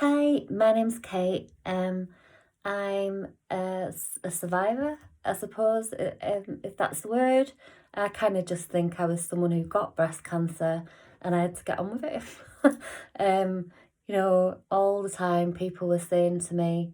Hi, my name's Kate. I'm a survivor, I suppose, if that's the word. I kind of just think I was someone who got breast cancer and I had to get on with it. um, all the time people were saying to me,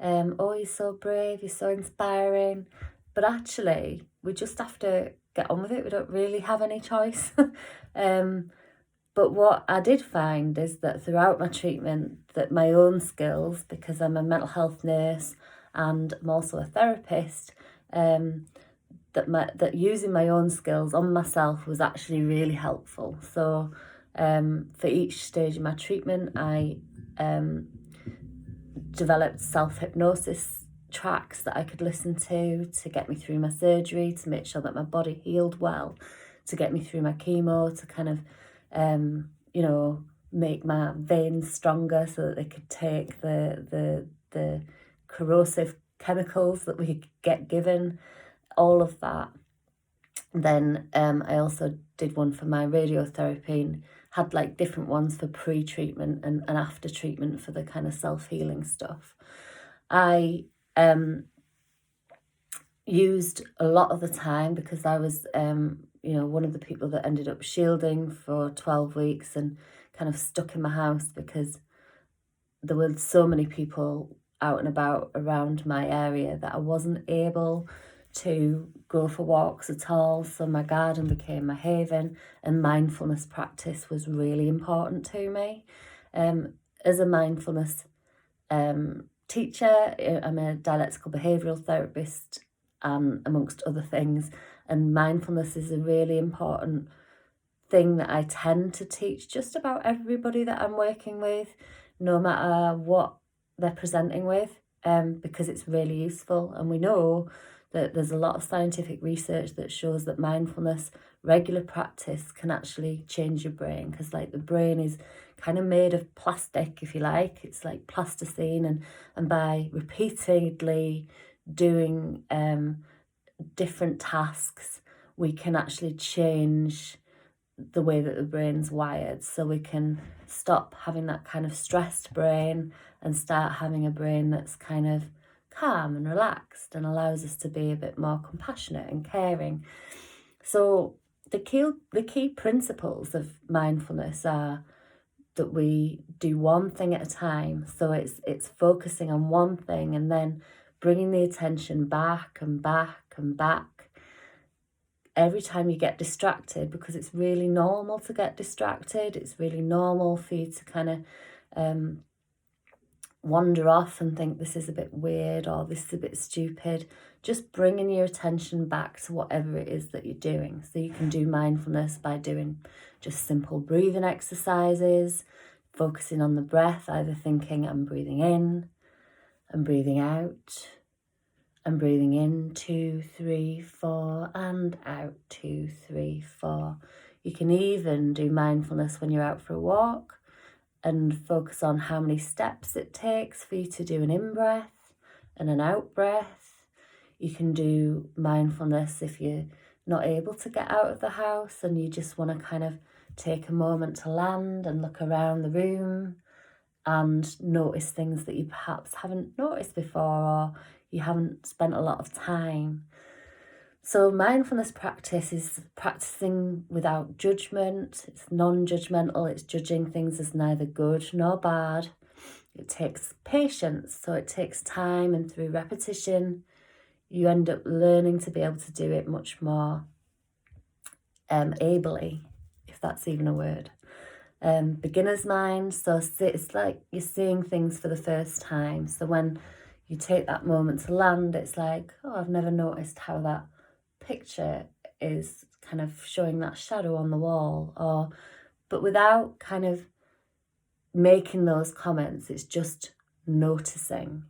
oh, you're so brave, you're so inspiring. But actually, we just have to get on with it. We don't really have any choice. um, but what I did find is that throughout my treatment, that my own skills, because I'm a mental health nurse and I'm also a therapist, that using my own skills on myself was actually really helpful. So for each stage of my treatment, I developed self-hypnosis tracks that I could listen to get me through my surgery, to make sure that my body healed well, to get me through my chemo, to kind of make my veins stronger so that they could take the corrosive chemicals that we get given, all of that. Then I also did one for my radiotherapy and had like different ones for pre-treatment and after treatment for the kind of self-healing stuff. I used a lot of the time because I was one of the people that ended up shielding for 12 weeks and kind of stuck in my house because there were so many people out and about around my area that I wasn't able to go for walks at all. So my garden became my haven, and mindfulness practice was really important to me. As a mindfulness teacher, I'm a dialectical behavioural therapist, amongst other things, and mindfulness is a really important thing that I tend to teach just about everybody that I'm working with, no matter what they're presenting with, because it's really useful. And we know that there's a lot of scientific research that shows that mindfulness, regular practice, can actually change your brain, because like the brain is kind of made of plastic, if you like. It's like plasticine, and by repeatedly doing different tasks, we can actually change the way that the brain's wired, so we can stop having that kind of stressed brain and start having a brain that's kind of calm and relaxed and allows us to be a bit more compassionate and caring. So the key principles of mindfulness are that we do one thing at a time. So it's focusing on one thing and then bringing the attention back and back and back every time you get distracted, because it's really normal to get distracted. It's really normal for you to kind of wander off and think this is a bit weird or this is a bit stupid. Just bringing your attention back to whatever it is that you're doing. So you can do mindfulness by doing just simple breathing exercises, focusing on the breath, either thinking I'm breathing in and breathing out, and breathing in 2, 3, 4, and out 2, 3, 4. You can even do mindfulness when you're out for a walk and focus on how many steps it takes for you to do an in-breath and an out-breath. You can do mindfulness if you're not able to get out of the house and you just want to kind of take a moment to land and look around the room and notice things that you perhaps haven't noticed before, or you haven't spent a lot of time. So mindfulness practice is practicing without judgment. It's non-judgmental. It's judging things as neither good nor bad. It takes patience, so it takes time, and through repetition, you end up learning to be able to do it much more ably, if that's even a word. Beginner's mind, so it's like you're seeing things for the first time. So when you take that moment to land, it's like, oh, I've never noticed how that picture is kind of showing that shadow on the wall, but without kind of making those comments, it's just noticing.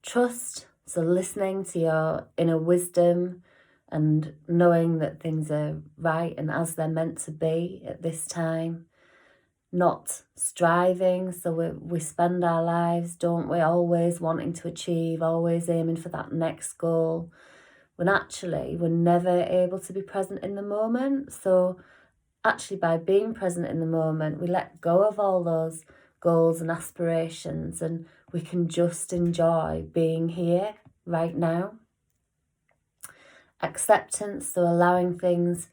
Trust, so listening to your inner wisdom and knowing that things are right and as they're meant to be at this time. Not striving, so we spend our lives, don't we, always wanting to achieve, always aiming for that next goal, when actually we're never able to be present in the moment. So actually by being present in the moment, we let go of all those goals and aspirations, and we can just enjoy being here right now. Acceptance, so allowing things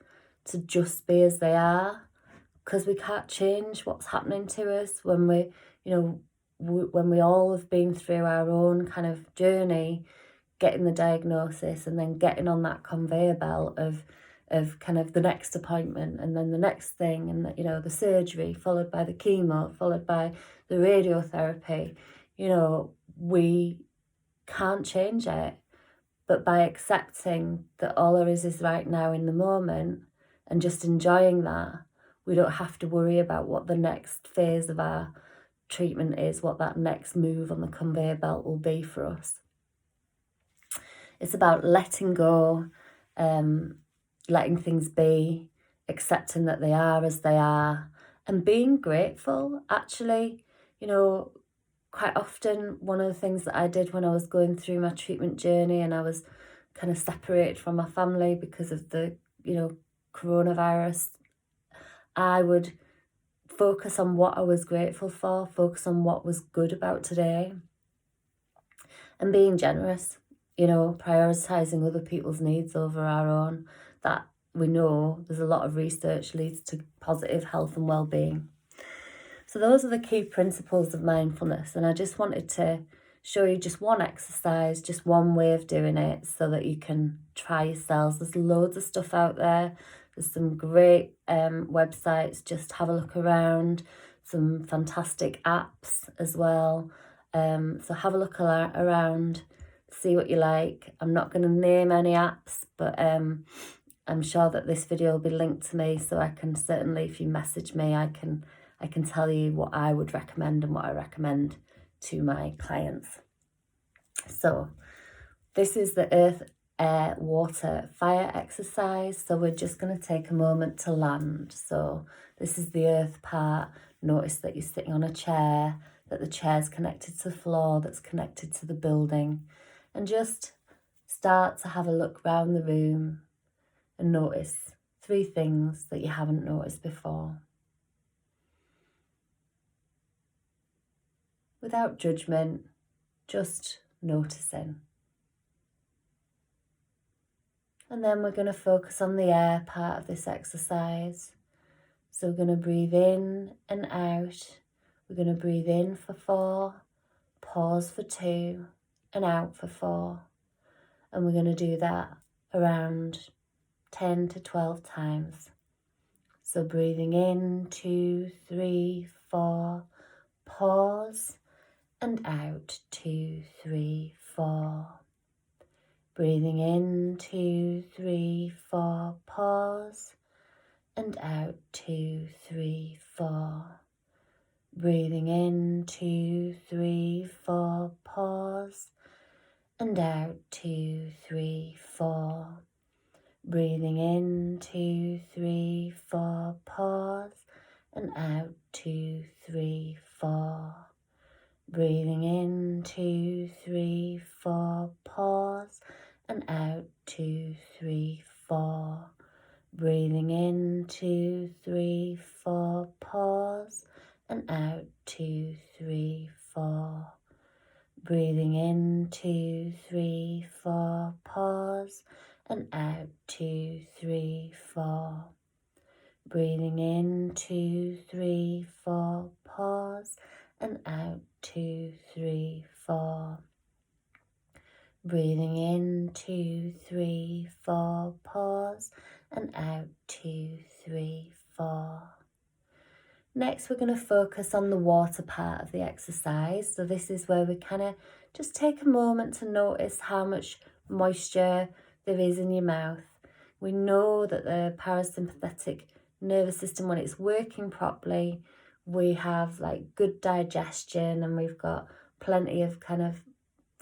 to just be as they are, because we can't change what's happening to us when when we all have been through our own kind of journey, getting the diagnosis and then getting on that conveyor belt of kind of the next appointment and then the next thing, and the surgery followed by the chemo followed by the radiotherapy. We can't change it, but by accepting that all there is right now in the moment and just enjoying that, we don't have to worry about what the next phase of our treatment is, what that next move on the conveyor belt will be for us. It's about letting go, letting things be, accepting that they are as they are, and being grateful. Actually, quite often one of the things that I did when I was going through my treatment journey and I was kind of separated from my family because of the, coronavirus, I would focus on what I was grateful for, focus on what was good about today, and being generous, prioritising other people's needs over our own. That we know there's a lot of research leads to positive health and well-being. So those are the key principles of mindfulness, and I just wanted to show you just one exercise, just one way of doing it so that you can try yourselves. There's loads of stuff out there. There's some great websites, just have a look around, some fantastic apps as well. So have a look around, see what you like. I'm not going to name any apps, but I'm sure that this video will be linked to me, so I can certainly, if you message me, I can tell you what I would recommend and what I recommend to my clients. So this is the earth, air, water, fire exercise. So we're just going to take a moment to land. So this is the earth part. Notice that you're sitting on a chair, that the chair's connected to the floor, that's connected to the building, and just start to have a look around the room and notice 3 things that you haven't noticed before. Without judgment, just noticing. And then we're going to focus on the air part of this exercise. So we're going to breathe in and out. We're going to breathe in for 4, pause for 2, and out for 4. And we're going to do that around 10 to 12 times. So breathing in, 2, 3, 4, pause, and out, 2, 3, 4. Breathing in, 2, 3, 4, pause, and out, 2, 3, 4. Breathing in, 2, 3, 4, pause, and out, 2, 3, 4. Breathing in, 2, 3, 4, pause, and out, 2, 3, 4. Breathing in, 2, 3, 4, pause, and out, 2, 3, 4. Breathing in, 2, 3, 4, pause, and out, 2, 3, 4. Breathing in, 2, 3, 4, pause, and out, 2, 3, 4. Breathing in, 2, 3, 4, pause, and out, 2, 3, 4. Breathing in, 2, 3, 4, pause, and out, 2, 3, 4. Next, we're going to focus on the water part of the exercise. So this is where we kind of just take a moment to notice how much moisture there is in your mouth. We know that the parasympathetic nervous system, when it's working properly, we have like good digestion and we've got plenty of kind of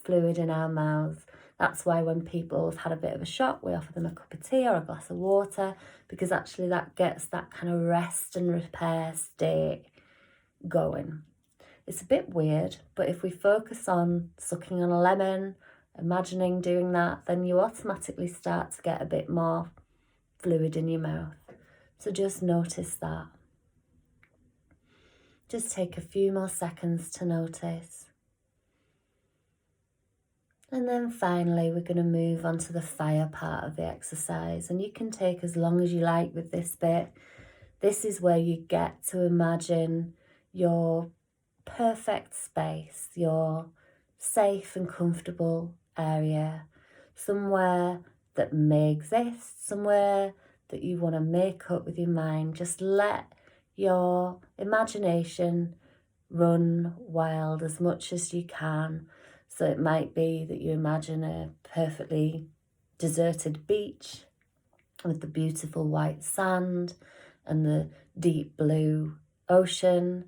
fluid in our mouths. That's why when people have had a bit of a shock, we offer them a cup of tea or a glass of water, because actually that gets that kind of rest and repair state going. It's a bit weird, but if we focus on sucking on a lemon, imagining doing that, then you automatically start to get a bit more fluid in your mouth. So just notice that. Just take a few more seconds to notice. And then finally, we're going to move on to the fire part of the exercise. And you can take as long as you like with this bit. This is where you get to imagine your perfect space, your safe and comfortable area, somewhere that may exist, somewhere that you want to make up with your mind. Just let your imagination run wild as much as you can. So it might be that you imagine a perfectly deserted beach with the beautiful white sand and the deep blue ocean.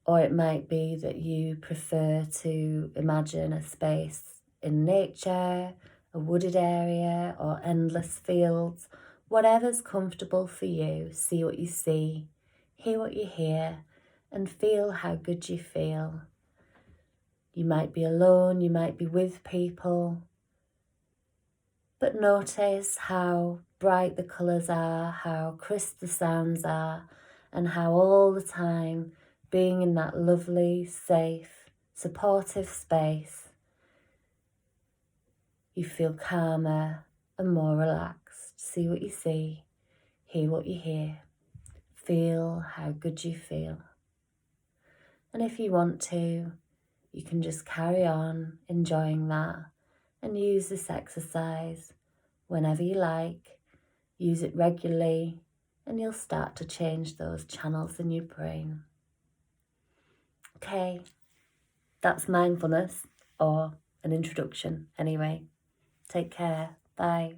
Or it might be that you prefer to imagine a space in nature, a wooded area, or endless fields. Whatever's comfortable for you, see what you see, hear what you hear, and feel how good you feel. You might be alone, you might be with people, but notice how bright the colours are, how crisp the sounds are, and how all the time being in that lovely, safe, supportive space, you feel calmer and more relaxed. See what you see, hear what you hear, feel how good you feel. And if you want to, you can just carry on enjoying that and use this exercise whenever you like. Use it regularly and you'll start to change those channels in your brain. Okay, that's mindfulness, or an introduction anyway. Take care. Bye.